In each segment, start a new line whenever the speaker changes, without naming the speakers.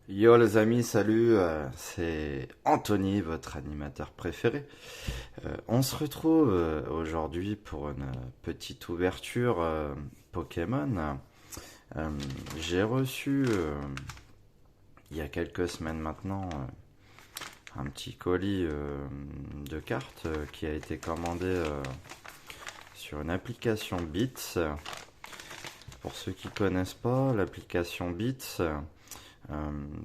Yo les amis, salut, c'est Anthony, votre animateur préféré. On se retrouve aujourd'hui pour une petite ouverture Pokémon. Euh, j'ai reçu il y a quelques semaines maintenant un petit colis de cartes qui a été commandé sur une application Beats. Pour ceux qui connaissent pas, l'application Beats,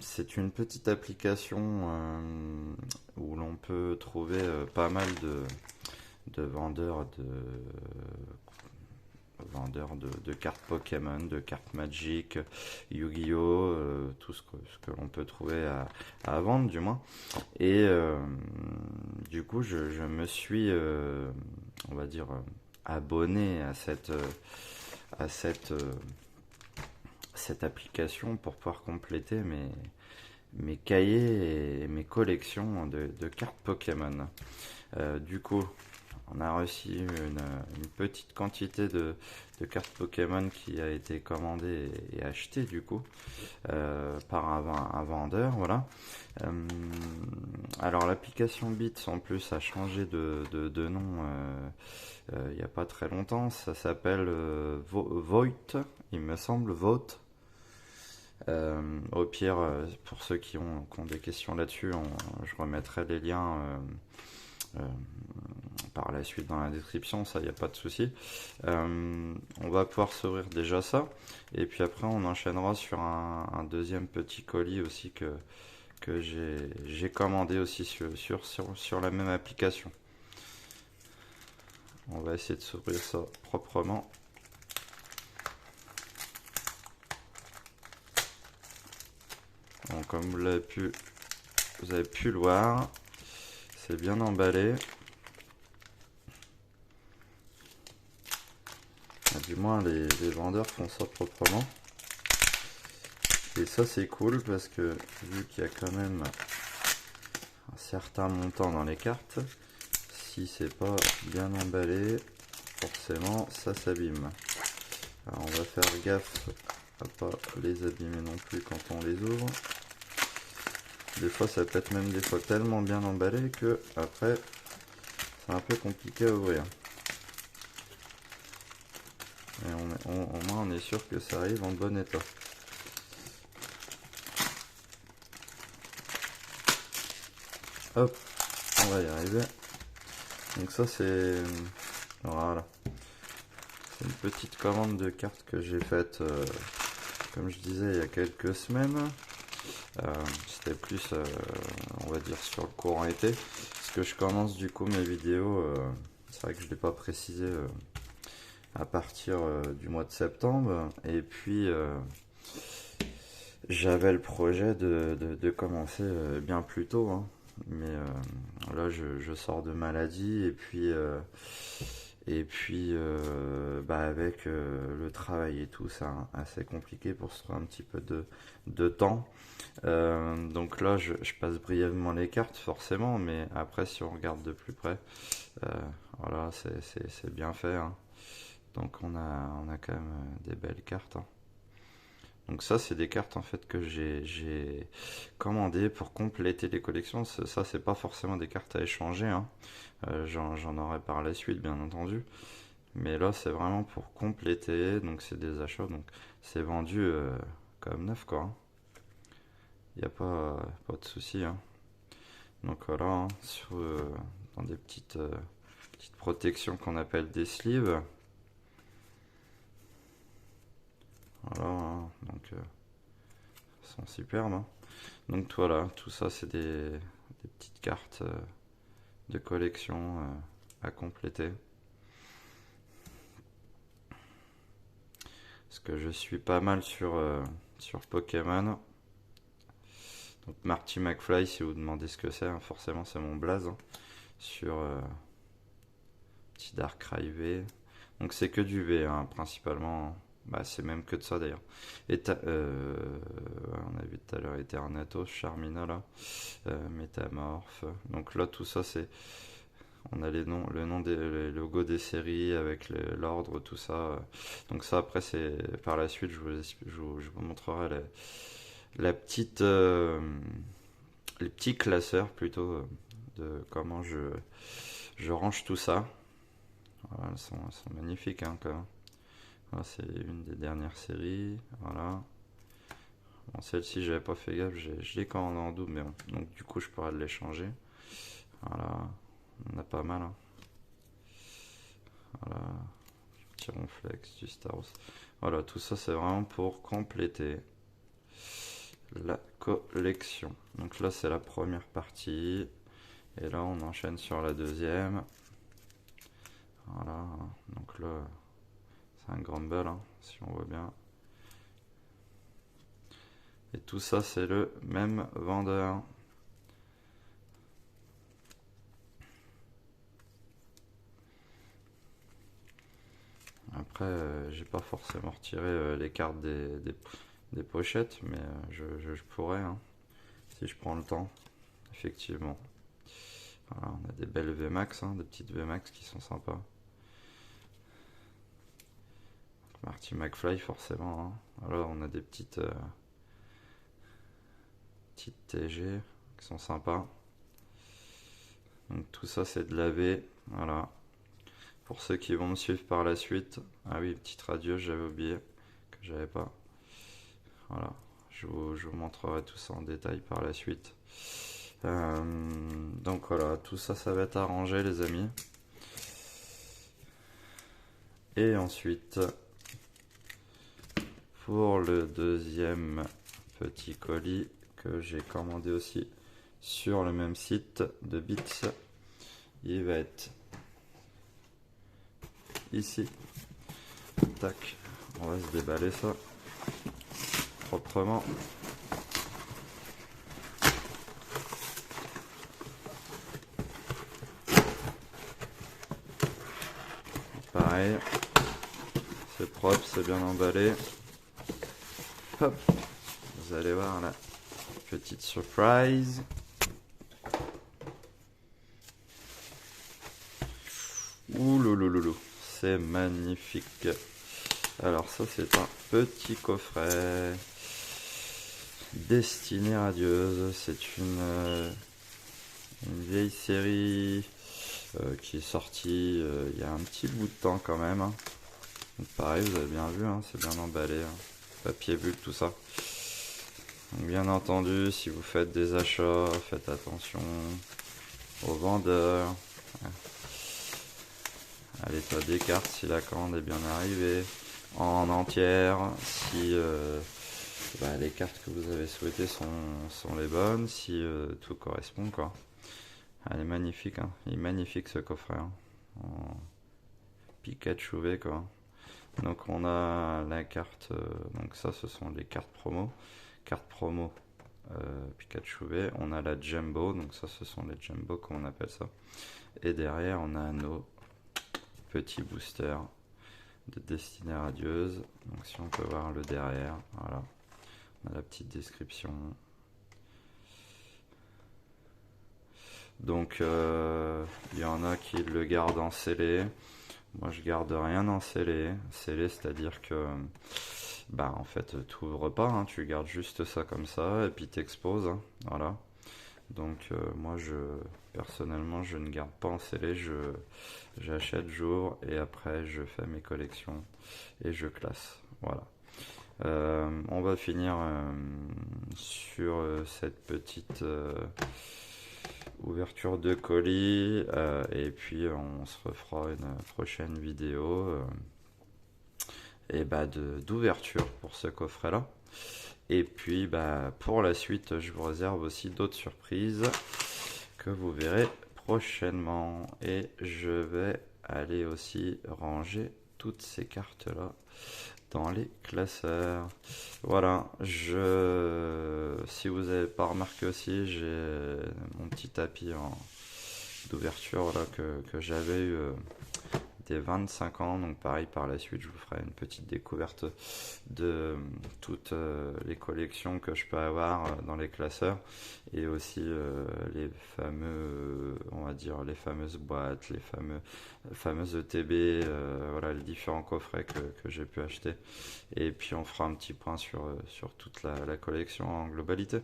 c'est une petite application où l'on peut trouver pas mal de vendeurs de cartes Pokémon, de cartes Magic, Yu-Gi-Oh, tout ce que l'on peut trouver à vendre du moins. Et du coup, je me suis, on va dire, abonné à cette application pour pouvoir compléter mes cahiers et mes collections de cartes Pokémon. Du coup, on a reçu une petite quantité de cartes Pokémon qui a été commandée et achetée du coup par un vendeur. Voilà. Euh, alors l'application Bits en plus a changé de nom il n'y a pas très longtemps. Ça s'appelle Voigt, il me semble, Vote. Au pire, pour ceux qui ont des questions là-dessus, je remettrai les liens euh, par la suite dans la description, ça, il n'y a pas de souci. On va pouvoir s'ouvrir déjà ça, et puis après, on enchaînera sur un deuxième petit colis aussi que j'ai commandé aussi sur la même application. On va essayer de s'ouvrir ça proprement. Bon, comme vous avez pu le voir, c'est bien emballé. Du moins, les vendeurs font ça proprement. Et ça, c'est cool parce que vu qu'il y a quand même un certain montant dans les cartes, si c'est pas bien emballé, forcément, ça s'abîme. Alors, on va faire gaffe à pas les abîmer non plus quand on les ouvre. Des fois, ça peut être même des fois tellement bien emballé que après, c'est un peu compliqué à ouvrir. Et au moins, on est sûr que ça arrive en bon état. Hop, on va y arriver. Donc ça c'est voilà, c'est une petite commande de cartes que j'ai faite, comme je disais, il y a quelques semaines. C'était plus, on va dire, sur le courant été, parce que je commence du coup mes vidéos. C'est vrai que je l'ai pas précisé à partir du mois de septembre, et puis j'avais le projet de commencer bien plus tôt, hein. Mais là, je sors de maladie et puis bah, avec le travail et tout, c'est assez compliqué pour se trouver un petit peu de temps. Donc là, je passe brièvement les cartes, forcément, mais après, si on regarde de plus près, euh, voilà, c'est bien fait, hein. Donc on a quand même des belles cartes, hein. Donc ça, c'est des cartes en fait que j'ai commandées pour compléter les collections. Ça, c'est pas forcément des cartes à échanger, hein. J'en aurai par la suite, bien entendu. Mais là, c'est vraiment pour compléter. Donc c'est des achats. Donc c'est vendu comme neuf, quoi, hein. Il n'y a pas de souci, hein. Donc voilà, hein, dans des petites protections qu'on appelle des sleeves. Voilà, hein. Donc elles sont superbes, hein. Donc voilà, tout ça c'est des petites cartes de collection à compléter. Parce que je suis pas mal sur Pokémon. Donc Marty McFly, si vous demandez ce que c'est, hein, forcément c'est mon blaze, hein, sur petit Darkrai V. Donc c'est que du V, hein, principalement. Bah, c'est même que de ça d'ailleurs. Et on a vu tout à l'heure Eternatus, Charmina là, Métamorphe. Donc là tout ça c'est, on a le nom les logos des séries avec l'ordre, tout ça. Donc ça après c'est par la suite je vous montrerai la petite, les petits classeurs plutôt de comment je range tout ça. Voilà, elles sont magnifiques hein, quand même. Voilà, c'est une des dernières séries. Voilà. Bon, celle-ci, j'avais pas fait gaffe, je l'ai commandé en double, mais bon. Donc, du coup, je pourrais l'échanger. Voilà. On a pas mal. Hein. Voilà. Petit ronflex, du Star Wars. Voilà, tout ça, c'est vraiment pour compléter la collection. Donc là, c'est la première partie. Et là, on enchaîne sur la deuxième. Voilà. Donc là, c'est un Grumble, hein, si on voit bien. Et tout ça, c'est le même vendeur. Après, j'ai pas forcément retiré les cartes des pochettes, mais je pourrais, hein, si je prends le temps, effectivement. Voilà, on a des belles VMAX, hein, des petites VMAX qui sont sympas. Marty McFly, forcément. Hein. Alors, on a des petites TG qui sont sympas. Donc, tout ça, c'est de la V. Voilà. Pour ceux qui vont me suivre par la suite. Ah oui, petite radieuse, j'avais oublié que j'avais pas. Voilà, je vous montrerai tout ça en détail par la suite. Donc voilà, tout ça, ça va être arrangé les amis. Et ensuite, pour le deuxième petit colis que j'ai commandé aussi sur le même site de Beats, il va être ici. Tac, on va se déballer ça proprement. Pareil, c'est propre, c'est bien emballé. Hop, vous allez voir la petite surprise. Ouh loulou, c'est magnifique. Alors ça c'est un petit coffret Destinée radieuse. C'est une vieille série qui est sortie il y a un petit bout de temps quand même. Hein. Donc pareil, vous avez bien vu, hein, c'est bien emballé. Hein. Papier bulle, tout ça. Donc bien entendu, si vous faites des achats, faites attention aux vendeurs. À l'état des cartes, si la commande est bien arrivée en entière, si les cartes que vous avez souhaitées sont les bonnes, si tout correspond quoi. Elle est magnifique, hein. Il est magnifique ce coffret, hein. En Pikachu V quoi. Donc on a la carte, donc ça ce sont les cartes promo. Carte promo Pikachu V, on a la Jumbo, donc ça ce sont les Jumbo comme on appelle ça. Et derrière on a nos petits boosters de Destinée radieuse. Donc si on peut voir le derrière, voilà. On a la petite description. Donc il y en a qui le gardent en scellé. Moi je garde rien en scellé. Scellé c'est-à-dire que en fait tu ouvres pas, hein, tu gardes juste ça comme ça et puis t'exposes, hein, voilà. Donc moi personnellement je ne garde pas en scellé, j'achète, j'ouvre et après je fais mes collections et je classe, voilà. On va finir sur cette petite ouverture de colis et puis on se refera une prochaine vidéo d'ouverture pour ce coffret là. Et puis pour la suite je vous réserve aussi d'autres surprises que vous verrez prochainement. Et je vais aller aussi ranger toutes ces cartes là dans les classeurs. Voilà, si vous n'avez pas remarqué aussi, j'ai mon petit tapis d'ouverture là que j'avais eu fêter 25 ans, donc pareil, par la suite, je vous ferai une petite découverte de toutes les collections que je peux avoir dans les classeurs et aussi les fameux, on va dire, les fameuses boîtes, les fameuses ETB, voilà, les différents coffrets que j'ai pu acheter. Et puis on fera un petit point sur toute la collection en globalité.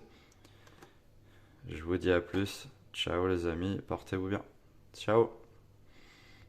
Je vous dis à plus. Ciao les amis, portez-vous bien. Ciao.